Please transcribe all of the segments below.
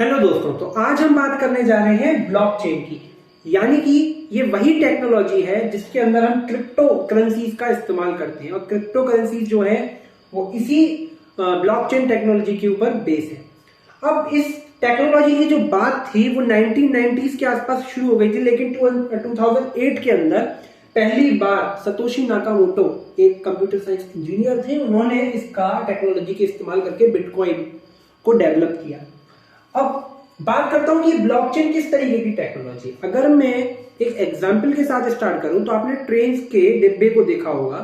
Hello दोस्तों, तो आज हम बात करने जा रहे हैं ब्लॉकचेन की। यानी कि ये वही टेक्नोलॉजी है जिसके अंदर हम क्रिप्टो करेंसीज का इस्तेमाल करते हैं और क्रिप्टो करेंसीज जो है वो इसी ब्लॉकचेन टेक्नोलॉजी के ऊपर बेस है। अब इस टेक्नोलॉजी की जो बात थी वो 1990s के आसपास शुरू हो गई थी, लेकिन 2008 के अंदर पहली बार सतोशी नाकामोटो एक कंप्यूटर साइंस इंजीनियर थे, उन्होंने इसका टेक्नोलॉजी के इस्तेमाल करके बिटकॉइन को डेवलप किया। अब बात करता हूं कि ब्लॉकचेन किस तरीके की टेक्नोलॉजी। अगर मैं एक एग्जांपल के साथ स्टार्ट करूं तो आपने ट्रेन के डिब्बे को देखा होगा।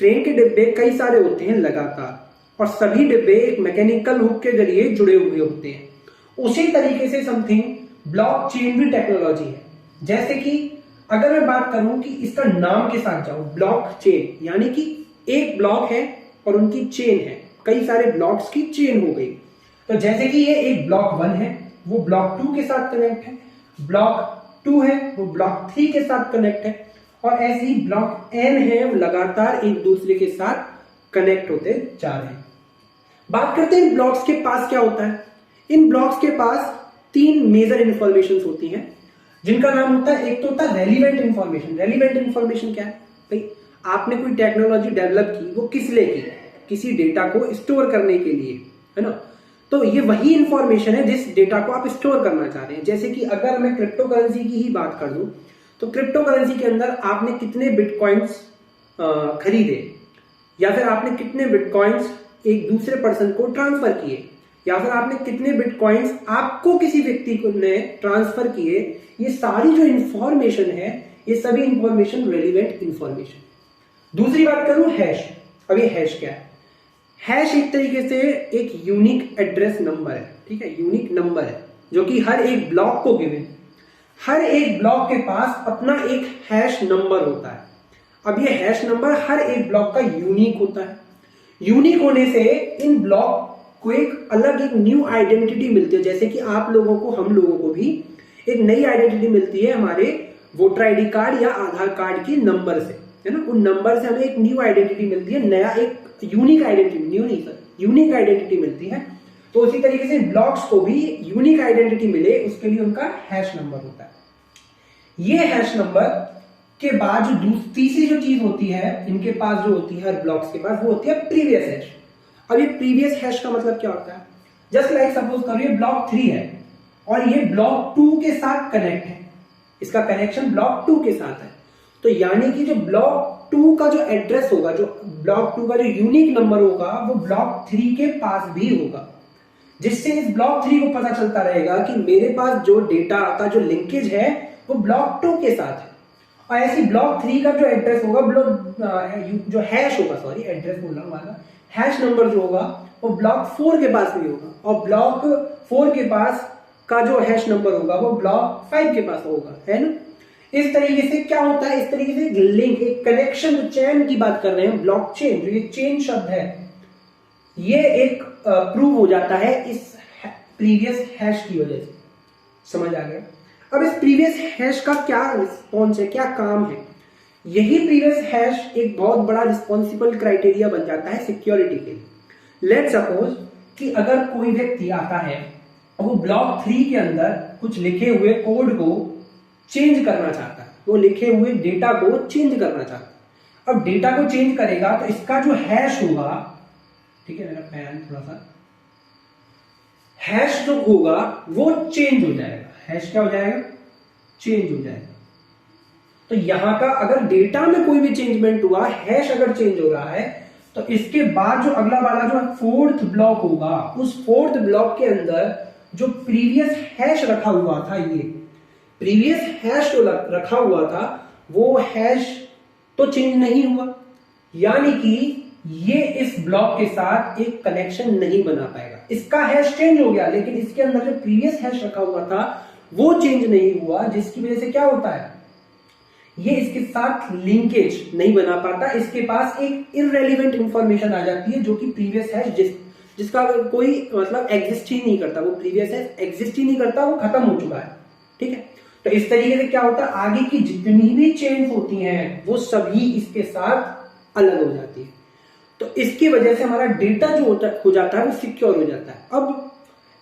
ट्रेन के डिब्बे कई सारे होते हैं लगातार, और सभी डिब्बे एक मैकेनिकल हुक के जरिए जुड़े हुए होते हैं। उसी तरीके से समथिंग ब्लॉकचेन भी टेक्नोलॉजी है। जैसे कि अगर मैं बात करूं कि इसका नाम के साथ जाऊं, ब्लॉकचेन यानी कि एक ब्लॉक है और उनकी चेन है, कई सारे ब्लॉक्स की चेन हो गई। तो जैसे कि ये एक ब्लॉक 1 है, वो ब्लॉक 2 के साथ कनेक्ट है, ब्लॉक 2 है वो ब्लॉक 3 के साथ कनेक्ट है, और ऐसे ही ब्लॉक n है वो लगातार एक दूसरे के साथ कनेक्ट होते जा रहे हैं। बात करते हैं ब्लॉक्स के पास क्या होता है। इन ब्लॉक्स के पास 3 मेजर इंफॉर्मेशन होती हैं, जिनका नाम होता है, एक तो होता है रेलिवेंट इंफॉर्मेशन। रेलिवेंट इंफॉर्मेशन क्या है भाई? आपने कोई टेक्नोलॉजी डेवलप की, वो किस लिए की? किसी डेटा को स्टोर करने के लिए, है ना। तो ये वही इंफॉर्मेशन है जिस डेटा को आप स्टोर करना चाह रहे हैं। जैसे कि अगर मैं क्रिप्टो करेंसी की ही बात कर दूं, तो क्रिप्टो करेंसी के अंदर आपने कितने बिटकॉइंस खरीदे, या फिर आपने कितने बिटकॉइंस एक दूसरे पर्सन को ट्रांसफर किए, या फिर आपने कितने बिटकॉइंस आपको किसी व्यक्ति को ने ट्रांसफर किए, ये सारी जो इंफॉर्मेशन है, ये सभी इंफॉर्मेशन रेलिवेंट इंफॉर्मेशन। दूसरी बात करूं हैश। अब ये हैश क्या है? हैश एक तरीके से एक यूनिक एड्रेस नंबर है, ठीक है, यूनिक नंबर है जो कि हर एक ब्लॉक को गिवन। हर एक ब्लॉक के पास अपना एक हैश नंबर होता है। अब ये हैश नंबर हर एक ब्लॉक का यूनिक होता है। यूनिक होने से इन ब्लॉक को एक अलग एक न्यू आइडेंटिटी मिलती है। जैसे कि आप लोगों को, हम लोगों को भी एक नई आइडेंटिटी मिलती है हमारे वोटर आईडी कार्ड या आधार कार्ड के नंबर से, है ना। उन नंबर से हमें एक न्यू आइडेंटिटी मिलती है, नया एक यूनिक आइडेंटिटी, न्यू नहीं सर, यूनिक आइडेंटिटी मिलती है। तो उसी तरीके से ब्लॉक्स को भी यूनिक आइडेंटिटी मिले, उसके लिए उनका हैश नंबर होता है। ये हैश नंबर के बाद जो तीसरी जो चीज होती है इनके पास, जो होती है हर ब्लॉक्स के पास, वो होती है प्रीवियस हैश। अब ये प्रीवियस हैश का मतलब क्या होता है? जस्ट लाइक सपोज करो ये ब्लॉक 3 है और ये ब्लॉक 2 के साथ कनेक्ट है, इसका कनेक्शन ब्लॉक 2 के साथ है। तो यानी कि जो ब्लॉक 2 का जो एड्रेस होगा, जो ब्लॉक 2 का जो यूनिक नंबर होगा, वो ब्लॉक 3 के पास भी होगा, जिससे इस ब्लॉक 3 को पता चलता रहेगा कि मेरे पास जो डेटा का जो लिंकेज है वो ब्लॉक 2 के साथ है। और ऐसी ब्लॉक 3 का जो एड्रेस होगा, जो हैश होगा, सॉरी एड्रेस बोल रहा हूं, हैश नंबर जो होगा वो ब्लॉक 4 के पास भी होगा, और ब्लॉक 4 के पास का जो हैश नंबर होगा वो ब्लॉक 5 के पास होगा, है ना। इस तरीके से क्या होता है, इस तरीके से एक लिंक, एक कनेक्शन, जो चेन की बात कर रहे हैं, ब्लॉकचेन, जो ये चेन शब्द है, ये एक प्रूव हो जाता है इस प्रीवियस हैश की वजह से। समझ आ गया? अब इस प्रीवियस हैश का क्या रिस्पॉन्स है, क्या काम है? यही प्रीवियस हैश एक बहुत बड़ा रिस्पॉन्सिबल क्राइटेरिया बन जाता है सिक्योरिटी के लिए। लेट सपोज कि अगर कोई व्यक्ति आता है और वो ब्लॉक 3 के अंदर कुछ लिखे हुए कोड को चेंज करना चाहता है, वो लिखे हुए डेटा को चेंज करना चाहता है। अब डेटा को चेंज करेगा तो इसका जो हैश होगा, ठीक है, मेरा पेन थोड़ा सा, हैश जो होगा वो चेंज हो जाएगा। हैश क्या हो जाएगा? चेंज हो जाएगा। तो यहां का अगर डेटा में कोई भी चेंजमेंट हुआ, हैश अगर चेंज हो रहा है, तो इसके बाद जो अगला वाला जो 4th ब्लॉक होगा, उस 4th ब्लॉक के अंदर जो प्रीवियस हैश रखा हुआ था, ये प्रीवियस हैश जो रखा हुआ था, वो हैश तो चेंज नहीं हुआ, यानी कि ये इस ब्लॉक के साथ एक कनेक्शन नहीं बना पाएगा। इसका हैश चेंज हो गया, लेकिन इसके अंदर जो प्रीवियस हैश रखा हुआ था वो चेंज नहीं हुआ, जिसकी वजह से क्या होता है, ये इसके साथ लिंकेज नहीं बना पाता। इसके पास एक इररेलेवेंट इंफॉर्मेशन आ जाती है, जो कि प्रीवियस हैश जिसका कोई मतलब एग्जिस्ट ही नहीं करता, वो प्रीवियस हैश एग्जिस्ट ही नहीं करता, वो खत्म हो चुका है, ठीक है। तो इस तरीके से क्या होता है, आगे की जितनी भी चेन्स होती हैं वो सभी इसके साथ अलग हो जाती है। तो इसकी वजह से हमारा डेटा जो हो जाता है वो सिक्योर हो जाता है। अब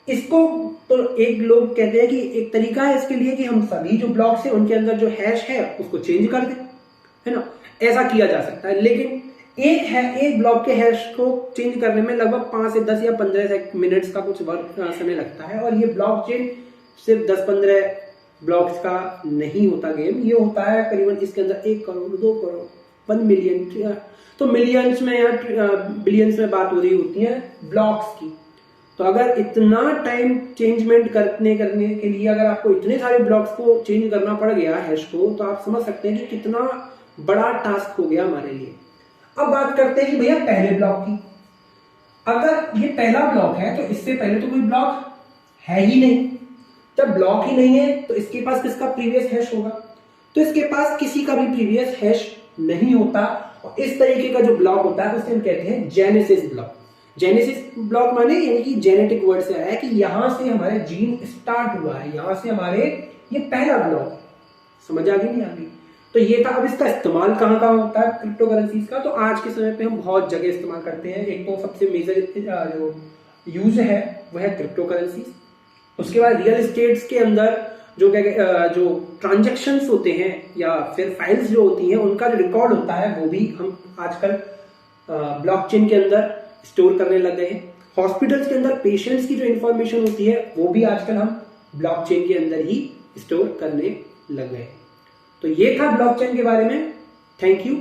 इसको तो एक लोग कहते हैं कि एक तरीका है इसके लिए कि हम सभी जो ब्लॉक्स हैं उनके अंदर जो हैश है उसको चेंज कर दें, है ना, ऐसा किया जा सकता है। लेकिन एक ब्लॉक के हैश को चेंज करने में लगभग 5 से 10 या 15 मिनट्स का कुछ समय लगता है। और ये ब्लॉकचेन सिर्फ 10-15 ब्लॉक्स का नहीं होता गेम, ये होता है करीबन इसके अंदर 1 करोड़ 2 करोड़ 1 मिलियन, तो मिलियंस में या बिलियंस में बात हो रही होती है ब्लॉक्स की। तो अगर इतना टाइम चेंजमेंट करने के लिए अगर आपको इतने सारे ब्लॉक्स को चेंज करना पड़ गया हैश को, तो आप समझ सकते हैं कि कितना बड़ा टास्क हो गया हमारे लिए। अब बात करते हैं कि भैया पहले ब्लॉक की। अगर ये पहला ब्लॉक है तो इससे पहले तो कोई ब्लॉक है ही नहीं। जब ब्लॉक ही नहीं है तो इसके पास किसका प्रीवियस हैश होगा? तो इसके पास किसी का भी प्रीवियस हैश नहीं होता। और इस तरीके का जो ब्लॉक होता है उसे हम कहते हैं जेनेसिस ब्लॉक। जेनेसिस ब्लॉक माने यानी कि जेनेटिक वर्ड से आया है कि यहां से हमारे जीन स्टार्ट हुआ है, यहां से हमारे ये पहला ब्लॉक। समझ आ गई नहीं आ गई? तो ये था। अब इसका इस्तेमाल कहाँ कहाँ होता है क्रिप्टो करेंसीज का? तो आज के समय पे हम बहुत जगह इस्तेमाल करते हैं। एक तो सबसे मेजर जो यूज है वो है क्रिप्टो करेंसीज। उसके बाद रियल एस्टेट्स के अंदर जो ट्रांजैक्शंस होते हैं या फिर फाइल्स जो होती हैं उनका जो रिकॉर्ड होता है वो भी हम आजकल ब्लॉकचेन के अंदर स्टोर करने लग गए हैं। हॉस्पिटल्स के अंदर पेशेंट्स की जो इंफॉर्मेशन होती है वो भी आजकल हम ब्लॉकचेन के अंदर ही स्टोर करने लग गए हैं। तो ये था ब्लॉकचेन के बारे में। Thank you.